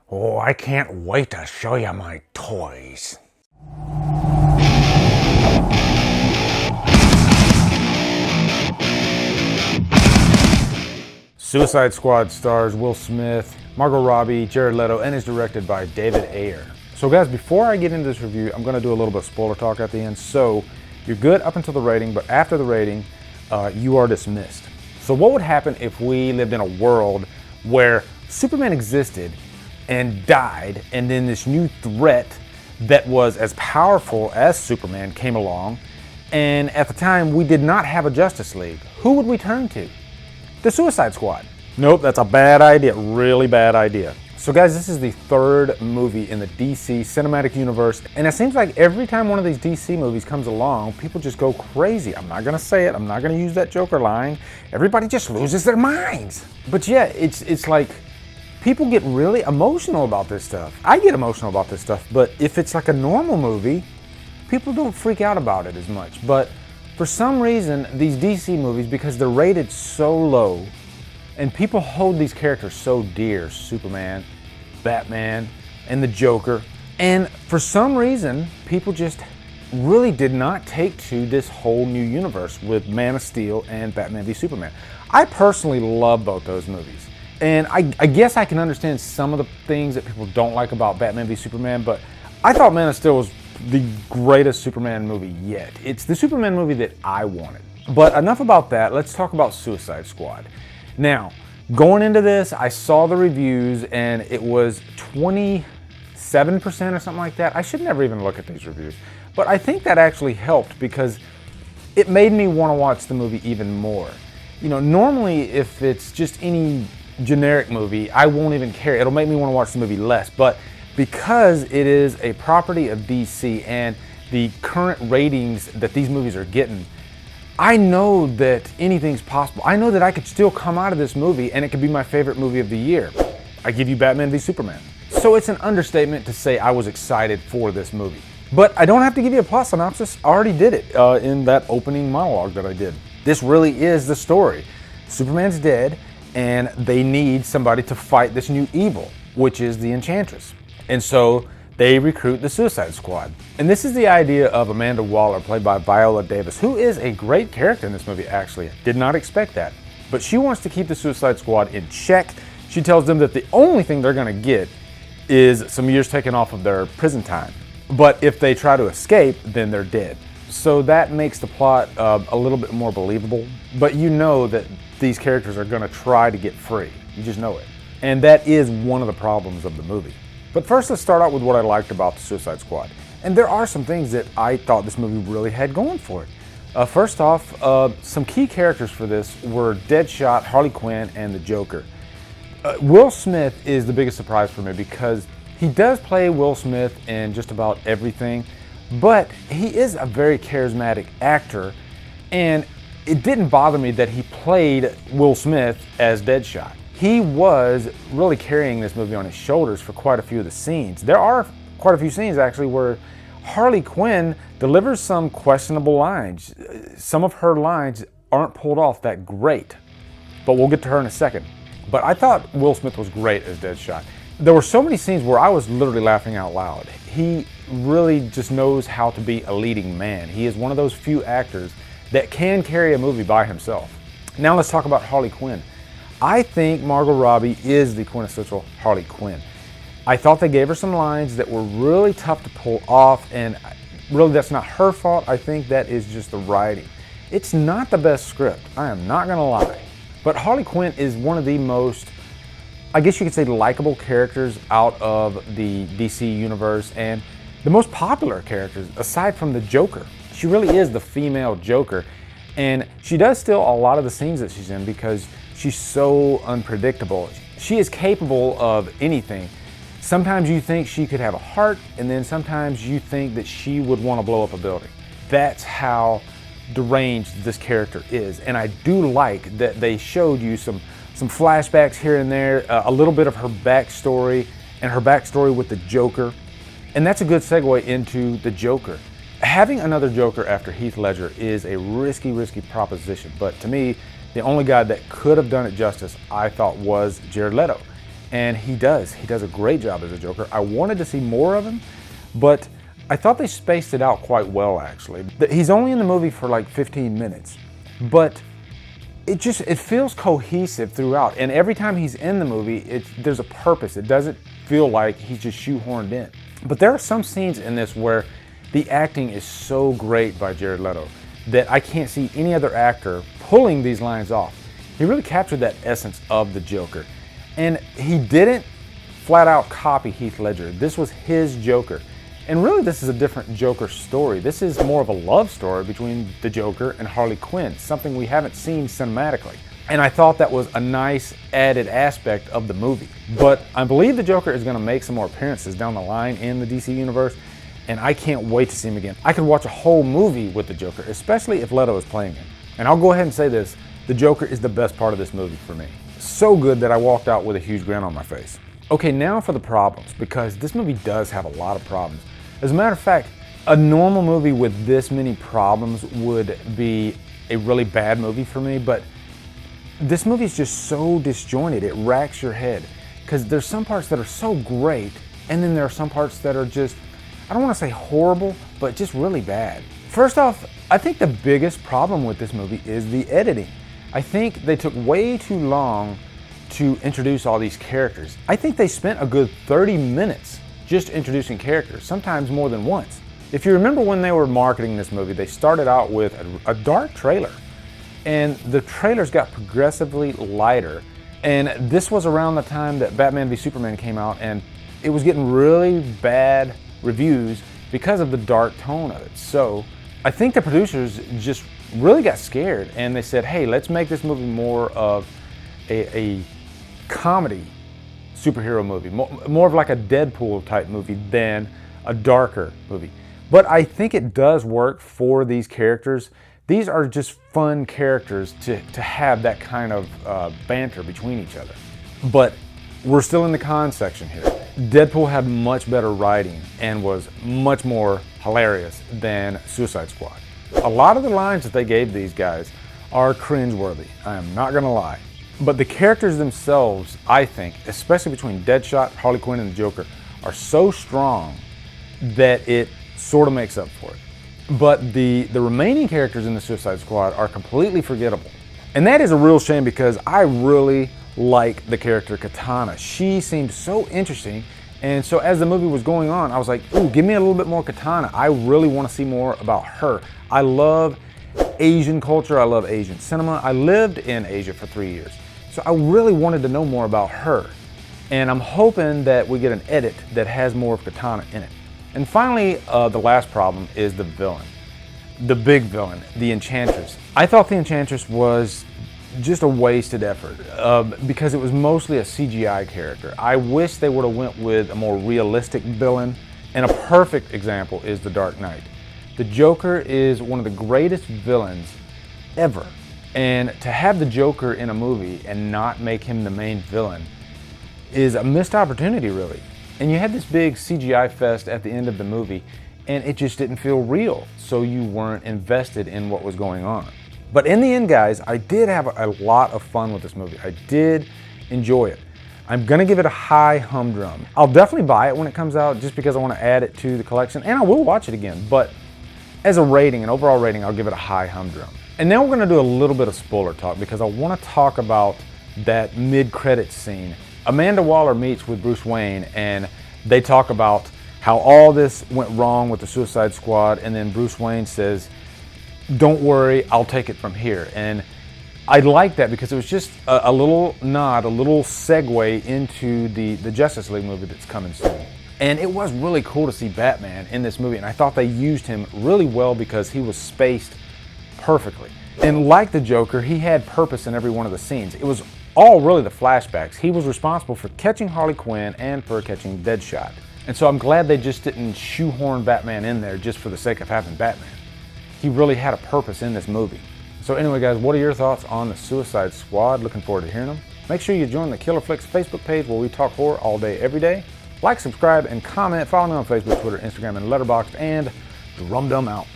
Oh, I can't wait to show you my toys. Suicide Squad stars Will Smith, Margot Robbie, Jared Leto, and is directed by David Ayer. So guys, before I get into this review, I'm going to do a little bit of spoiler talk at the end. So you're good up until the rating, but after the rating, you are dismissed. So what would happen if we lived in a world where Superman existed and died, and then this new threat that was as powerful as Superman came along, and at the time we did not have a Justice League? Who would we turn to? The Suicide Squad. Nope, that's a bad idea, really bad idea. So guys, this is the third movie in the DC cinematic universe, and it seems like every time one of these DC movies comes along, people just go crazy. I'm not gonna say it, I'm not gonna use that Joker line. Everybody just loses their minds. But yeah, it's like, people get really emotional about this stuff. I get emotional about this stuff, but if it's like a normal movie, people don't freak out about it as much. But for some reason, these DC movies, because they're rated so low, and people hold these characters so dear, Superman, Batman, and the Joker, and for some reason, people just really did not take to this whole new universe with Man of Steel and Batman v Superman. I personally love both those movies. And I guess I can understand some of the things that people don't like about Batman v Superman, but I thought Man of Steel was the greatest Superman movie yet. It's the Superman movie that I wanted. But enough about that, let's talk about Suicide Squad. Now, going into this, I saw the reviews and it was 27% or something like that. I should never even look at these reviews. But I think that actually helped because it made me want to watch the movie even more. You know, normally if it's just any generic movie, I won't even care. It'll make me want to watch the movie less. But because it is a property of DC and the current ratings that these movies are getting, I know that anything's possible. I know that I could still come out of this movie and it could be my favorite movie of the year. I give you Batman v Superman. So it's an understatement to say I was excited for this movie. But I don't have to give you a plot synopsis. I already did it in that opening monologue that I did. This really is the story. Superman's dead, and they need somebody to fight this new evil, which is the Enchantress. And so they recruit the Suicide Squad. And this is the idea of Amanda Waller, played by Viola Davis, who is a great character in this movie, actually. Did not expect that. But she wants to keep the Suicide Squad in check. She tells them that the only thing they're gonna get is some years taken off of their prison time. But if they try to escape, then they're dead. So that makes the plot a little bit more believable. But you know that these characters are gonna try to get free. You just know it. And that is one of the problems of the movie. But first, let's start out with what I liked about the Suicide Squad. And there are some things that I thought this movie really had going for it. First off, some key characters for this were Deadshot, Harley Quinn, and the Joker. Will Smith is the biggest surprise for me because he does play Will Smith in just about everything, but he is a very charismatic actor, and it didn't bother me that he played Will Smith as Deadshot. He was really carrying this movie on his shoulders for quite a few of the scenes. There are quite a few scenes actually where Harley Quinn delivers some questionable lines. Some of her lines aren't pulled off that great, but we'll get to her in a second. But I thought Will Smith was great as Deadshot. There were so many scenes where I was literally laughing out loud. He really just knows how to be a leading man. He is one of those few actors that can carry a movie by himself. Now let's talk about Harley Quinn. I think Margot Robbie is the quintessential Harley Quinn. I thought they gave her some lines that were really tough to pull off, and really that's not her fault. I think that is just the writing. It's not the best script, I am not gonna lie. But Harley Quinn is one of the most, I guess you could say, likable characters out of the DC universe, and the most popular characters aside from the Joker. She really is the female Joker, and she does steal a lot of the scenes that she's in because she's so unpredictable. She is capable of anything. Sometimes you think she could have a heart, and then sometimes you think that she would want to blow up a building. That's how deranged this character is. And I do like that they showed you some flashbacks here and there, a little bit of her backstory, and her backstory with the Joker. And that's a good segue into the Joker. Having another Joker after Heath Ledger is a risky proposition, but to me, the only guy that could have done it justice, I thought, was Jared Leto. And he does a great job as a Joker. I wanted to see more of him, but I thought they spaced it out quite well, actually. He's only in the movie for like 15 minutes, but it feels cohesive throughout. And every time he's in the movie, there's a purpose. It doesn't feel like he's just shoehorned in. But there are some scenes in this where the acting is so great by Jared Leto that I can't see any other actor pulling these lines off. He really captured that essence of the Joker. And he didn't flat out copy Heath Ledger. This was his Joker. And really, this is a different Joker story. This is more of a love story between the Joker and Harley Quinn, something we haven't seen cinematically. And I thought that was a nice added aspect of the movie. But I believe the Joker is going to make some more appearances down the line in the DC universe, and I can't wait to see him again. I could watch a whole movie with the Joker, especially if Leto is playing him. And I'll go ahead and say this, the Joker is the best part of this movie for me. So good that I walked out with a huge grin on my face. Okay, now for the problems, because this movie does have a lot of problems. As a matter of fact, a normal movie with this many problems would be a really bad movie for me, but this movie is just so disjointed, it racks your head. Because there's some parts that are so great, and then there are some parts that are just, I don't want to say horrible, but just really bad. First off, I think the biggest problem with this movie is the editing. I think they took way too long to introduce all these characters. I think they spent a good 30 minutes just introducing characters, sometimes more than once. If you remember when they were marketing this movie, they started out with a dark trailer. And the trailers got progressively lighter. And this was around the time that Batman v Superman came out, and it was getting really bad reviews because of the dark tone of it. So I think the producers just really got scared, and they said, hey, let's make this movie more of a comedy superhero movie, more of like a Deadpool type movie than a darker movie. But I think it does work for these characters. These are just fun characters to have that kind of banter between each other. But we're still in the con section here. Deadpool had much better writing and was much more hilarious than Suicide Squad. A lot of the lines that they gave these guys are cringeworthy, I am not gonna lie. But the characters themselves, I think, especially between Deadshot, Harley Quinn, and the Joker, are so strong that it sort of makes up for it. But the remaining characters in the Suicide Squad are completely forgettable. And that is a real shame because I really like the character Katana. She seemed so interesting. And so as the movie was going on, I was like, ooh, give me a little bit more Katana. I really want to see more about her. I love Asian culture. I love Asian cinema. I lived in Asia for 3 years. So I really wanted to know more about her. And I'm hoping that we get an edit that has more of Katana in it. And finally, the last problem is the villain. The big villain, the Enchantress. I thought the Enchantress was just a wasted effort because it was mostly a CGI character. I wish they would have went with a more realistic villain. And a perfect example is the Dark Knight. The Joker is one of the greatest villains ever. And to have the Joker in a movie and not make him the main villain is a missed opportunity, really. And you had this big CGI fest at the end of the movie, and it just didn't feel real, so you weren't invested in what was going on. But in the end, guys, I did have a lot of fun with this movie. I did enjoy it. I'm gonna give it a high humdrum. I'll definitely buy it when it comes out just because I want to add it to the collection, and I will watch it again, but as a rating, an overall rating, I'll give it a high humdrum. And now we're gonna do a little bit of spoiler talk because I wanna talk about that mid-credits scene. Amanda Waller meets with Bruce Wayne and they talk about how all this went wrong with the Suicide Squad, and then Bruce Wayne says, don't worry, I'll take it from here. And I like that because it was just a little nod, a little segue into the Justice League movie that's coming soon. And it was really cool to see Batman in this movie, and I thought they used him really well because he was spaced perfectly. And like the Joker, he had purpose in every one of the scenes. It was all really the flashbacks. He was responsible for catching Harley Quinn and for catching Deadshot. And so I'm glad they just didn't shoehorn Batman in there just for the sake of having Batman. He really had a purpose in this movie. So anyway, guys, what are your thoughts on the Suicide Squad? Looking forward to hearing them. Make sure you join the Killer Flicks Facebook page where we talk horror all day, every day. Like, subscribe, and comment. Follow me on Facebook, Twitter, Instagram, and Letterboxd. And Drumdum out.